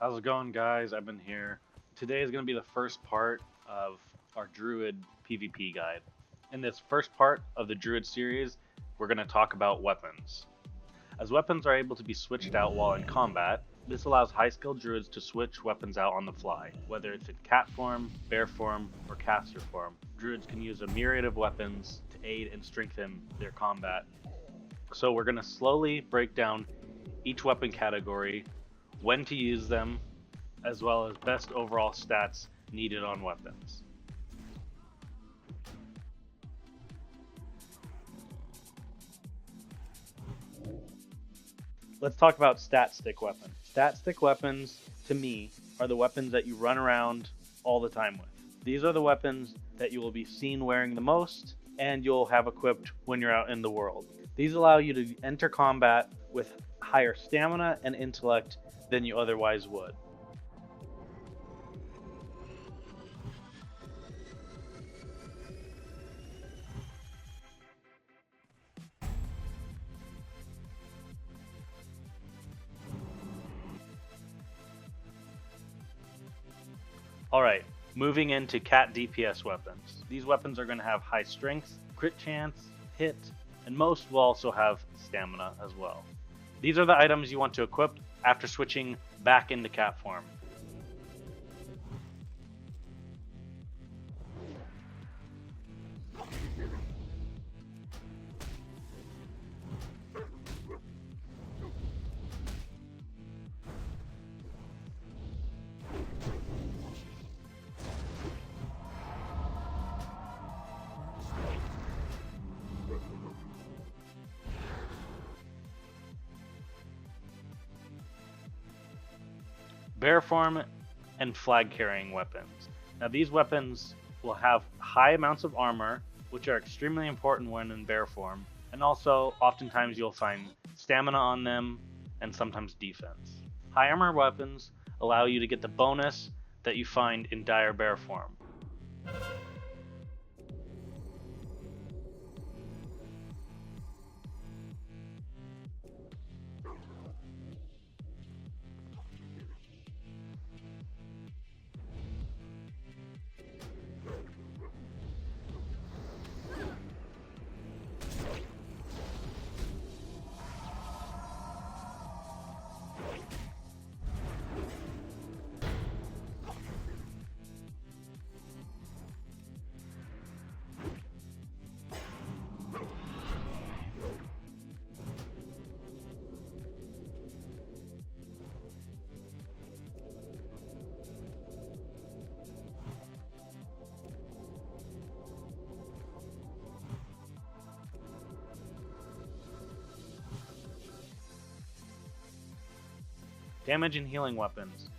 How's it going, guys? I've been here. Today is going to be the first part of our Druid PvP guide. In this first part of the Druid series, we're going to talk about weapons. As weapons are able to be switched out while in combat, this allows high-skilled druids to switch weapons out on the fly. Whether it's in cat form, bear form, or caster form, druids can use a myriad of weapons to aid and strengthen their combat. So we're going to slowly break down each weapon category, when to use them, as well as best overall stats needed on weapons. Let's talk about stat stick weapons. Stat stick weapons, to me, are the weapons that you run around all the time with. These are the weapons that you will be seen wearing the most, and you'll have equipped when you're out in the world. These allow you to enter combat with higher stamina and intellect than you otherwise would. Alright, moving into cat DPS weapons. These weapons are going to have high strength, crit chance, hit, and most will also have stamina as well. These are the items you want to equip after switching back into cat form. Bear form and flag carrying weapons. Now these weapons will have high amounts of armor, which are extremely important when in bear form, and also oftentimes you'll find stamina on them and sometimes defense. High armor weapons allow you to get the bonus that you find in dire bear form. Damage and healing weapons.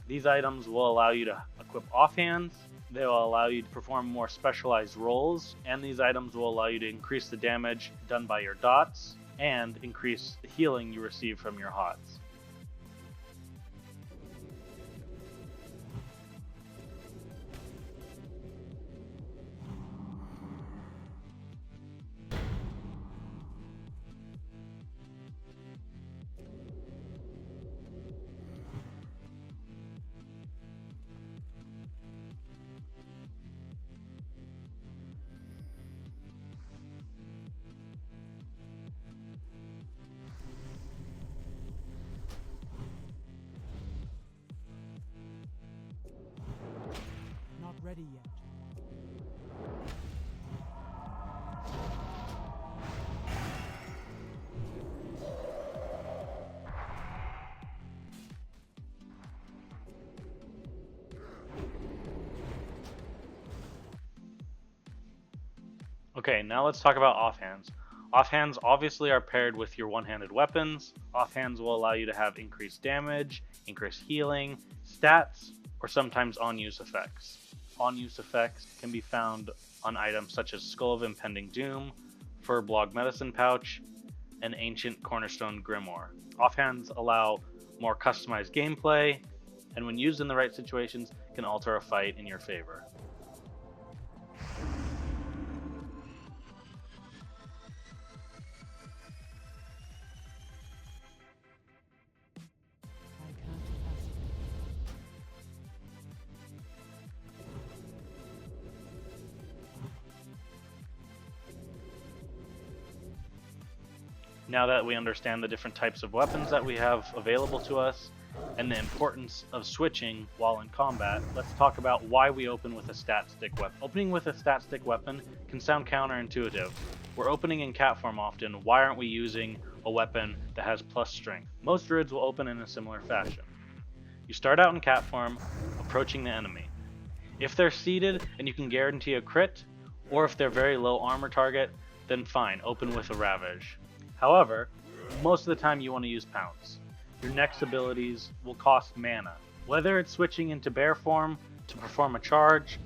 These items will allow you to equip offhands, they will allow you to perform more specialized roles, and these items will allow you to increase the damage done by your dots and increase the healing you receive from your hots. Not ready yet. Okay, now let's talk about offhands. Offhands obviously are paired with your one-handed weapons. Offhands will allow you to have increased damage, increased healing, stats, or sometimes on-use effects. On-use effects can be found on items such as Skull of Impending Doom, Furblog Medicine Pouch, and Ancient Cornerstone Grimoire. Offhands allow more customized gameplay, and when used in the right situations, can alter a fight in your favor. I can't pass it. Now that we understand the different types of weapons that we have available to us and the importance of switching while in combat, let's talk about why we open with a stat stick weapon. Opening with a stat stick weapon can sound counterintuitive. We're opening in cat form often, why aren't we using a weapon that has plus strength? Most druids will open in a similar fashion. You start out in cat form, approaching the enemy. If they're seated and you can guarantee a crit, or if they're very low armor target, then fine, open with a Ravage. However, most of the time you want to use Pounce. Your next abilities will cost mana. Whether it's switching into bear form to perform a charge,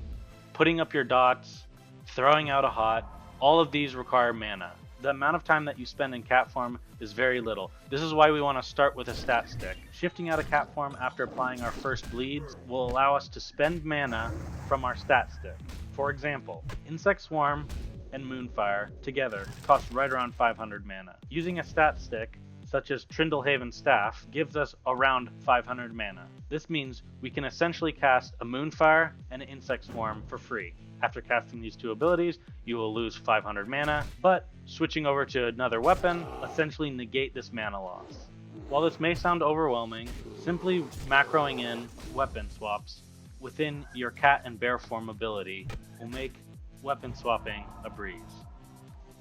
putting up your dots, throwing out a hot, all of these require mana. The amount of time that you spend in cat form is very little. This is why we want to start with a stat stick. Shifting out of cat form after applying our first bleeds will allow us to spend mana from our stat stick. For example, Insect Swarm and Moonfire together cost right around 500 mana. Using a stat stick, such as Trindlehaven Staff, gives us around 500 mana. This means we can essentially cast a Moonfire and an Insect Swarm for free. After casting these two abilities, you will lose 500 mana, but switching over to another weapon essentially negate this mana loss. While this may sound overwhelming, simply macroing in weapon swaps within your cat and bear form ability will make weapon swapping a breeze.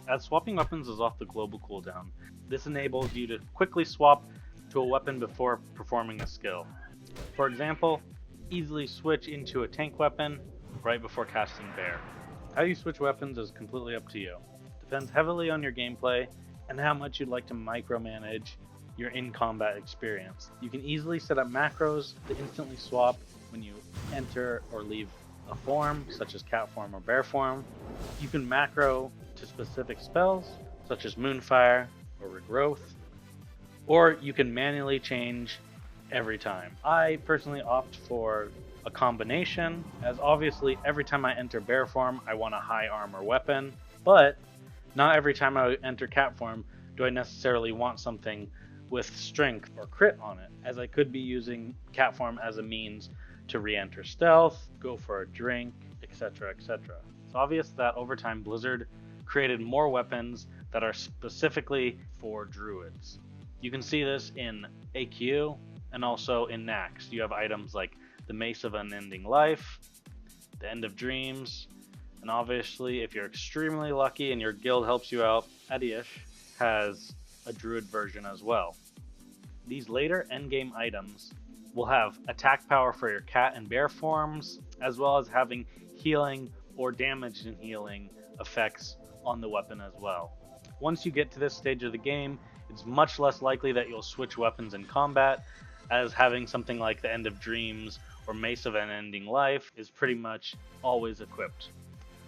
As swapping weapons is off the global cooldown, this enables you to quickly swap to a weapon before performing a skill. For example, easily switch into a tank weapon right before casting bear. How you switch weapons is completely up to you. Depends heavily on your gameplay and how much you'd like to micromanage your in-combat experience. You can easily set up macros to instantly swap when you enter or leave a form, such as cat form or bear form. You can macro to specific spells, such as Moonfire or Regrowth, or you can manually change every time. I personally opt for a combination, as obviously every time I enter bear form I want a high armor weapon, but not every time I enter cat form do I necessarily want something with strength or crit on it, as I could be using cat form as a means to re-enter stealth, go for a drink, etc, etc. It's obvious that over time Blizzard created more weapons that are specifically for druids. You can see this in AQ and also in Nax. You have items like the Mace of Unending Life, the End of Dreams, and obviously if you're extremely lucky and your guild helps you out, Adiash has a druid version as well. These later endgame items will have attack power for your cat and bear forms, as well as having healing or damage and healing effects on the weapon as well. Once you get to this stage of the game, it's much less likely that you'll switch weapons in combat, as having something like the End of Dreams or Mace of Unending Life is pretty much always equipped.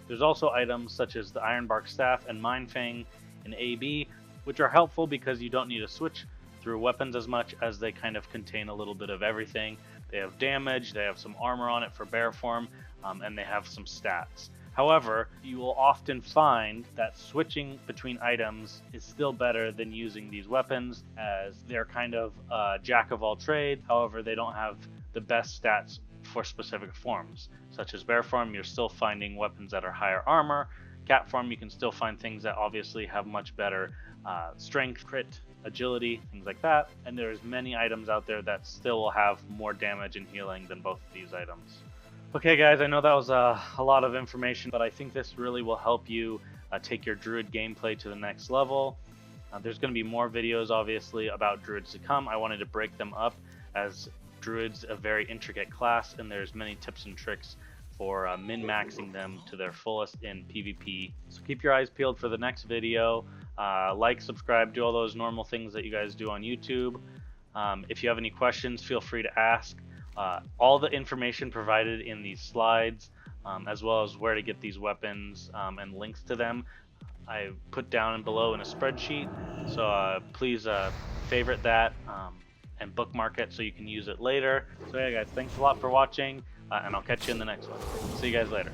There's also items such as the Ironbark Staff and Mindfang in AB, which are helpful because you don't need to switch through weapons as much, as they kind of contain a little bit of everything. They have damage, they have some armor on it for bear form, and they have some stats. However, you will often find that switching between items is still better than using these weapons, as they're kind of jack of all trades. However, they don't have the best stats for specific forms. Such as bear form, you're still finding weapons that are higher armor. Cat form, you can still find things that obviously have much better strength, crit, agility, things like that. And there's many items out there that still will have more damage and healing than both of these items. Okay guys, I know that was a lot of information, but I think this really will help you take your druid gameplay to the next level. There's going to be more videos obviously about druids to come. I wanted to break them up, as druids a very intricate class and there's many tips and tricks for min-maxing them to their fullest in PvP. So keep your eyes peeled for the next video. Like, subscribe, do all those normal things that you guys do on YouTube. If you have any questions, feel free to ask. All the information provided in these slides, as well as where to get these weapons and links to them, I put down below in a spreadsheet. So please favorite that and bookmark it so you can use it later. So yeah guys, thanks a lot for watching, and I'll catch you in the next one. See you guys later.